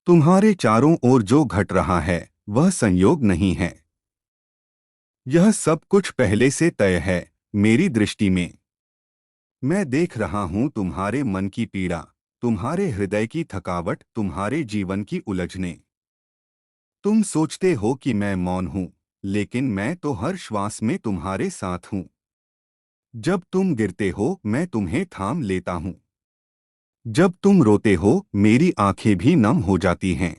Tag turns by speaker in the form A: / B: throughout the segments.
A: तुम्हारे चारों ओर जो घट रहा है वह संयोग नहीं है। यह सब कुछ पहले से तय है मेरी दृष्टि में। मैं देख रहा हूं तुम्हारे मन की पीड़ा, तुम्हारे हृदय की थकावट, तुम्हारे जीवन की उलझने। तुम सोचते हो कि मैं मौन हूं, लेकिन मैं तो हर श्वास में तुम्हारे साथ हूं। जब तुम गिरते हो मैं तुम्हें थाम लेता हूं। जब तुम रोते हो मेरी आंखें भी नम हो जाती हैं।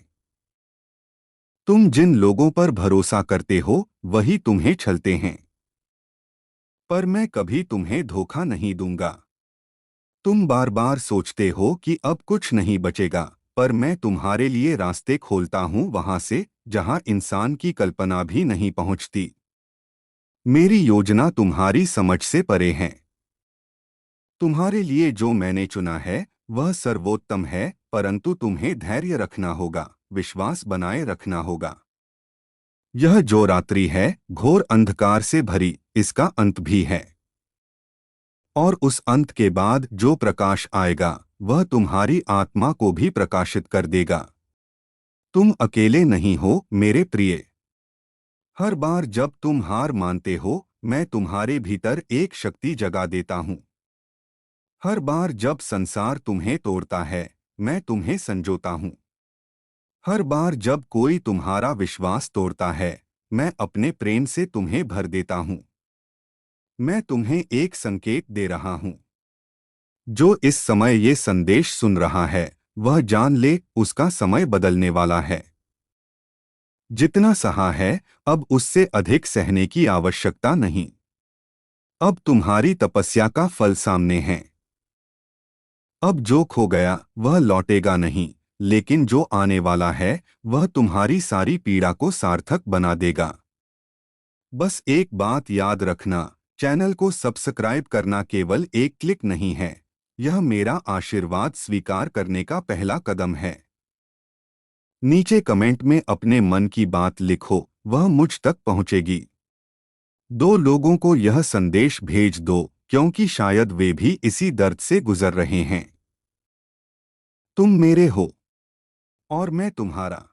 A: तुम जिन लोगों पर भरोसा करते हो वही तुम्हें छलते हैं, पर मैं कभी तुम्हें धोखा नहीं दूंगा। तुम बार बार सोचते हो कि अब कुछ नहीं बचेगा, पर मैं तुम्हारे लिए रास्ते खोलता हूं वहां से जहां इंसान की कल्पना भी नहीं पहुंचती। मेरी योजना तुम्हारी समझ से परे है। तुम्हारे लिए जो मैंने चुना है वह सर्वोत्तम है, परंतु तुम्हें धैर्य रखना होगा, विश्वास बनाए रखना होगा। यह जो रात्रि है घोर अंधकार से भरी, इसका अंत भी है। और उस अंत के बाद जो प्रकाश आएगा वह तुम्हारी आत्मा को भी प्रकाशित कर देगा। तुम अकेले नहीं हो मेरे प्रिय। हर बार जब तुम हार मानते हो मैं तुम्हारे भीतर एक शक्ति जगा देता हूँ। हर बार जब संसार तुम्हें तोड़ता है मैं तुम्हें संजोता हूँ। हर बार जब कोई तुम्हारा विश्वास तोड़ता है मैं अपने प्रेम से तुम्हें भर देता हूँ। मैं तुम्हें एक संकेत दे रहा हूँ। जो इस समय ये संदेश सुन रहा है वह जान ले उसका समय बदलने वाला है। जितना सहा है अब उससे अधिक सहने की आवश्यकता नहीं। अब तुम्हारी तपस्या का फल सामने है। अब जो खो गया वह लौटेगा नहीं, लेकिन जो आने वाला है वह तुम्हारी सारी पीड़ा को सार्थक बना देगा। बस एक बात याद रखना, चैनल को सब्सक्राइब करना केवल एक क्लिक नहीं है, यह मेरा आशीर्वाद स्वीकार करने का पहला कदम है। नीचे कमेंट में अपने मन की बात लिखो, वह मुझ तक पहुंचेगी। दो लोगों को यह संदेश भेज दो, क्योंकि शायद वे भी इसी दर्द से गुजर रहे हैं। तुम मेरे हो और मैं तुम्हारा।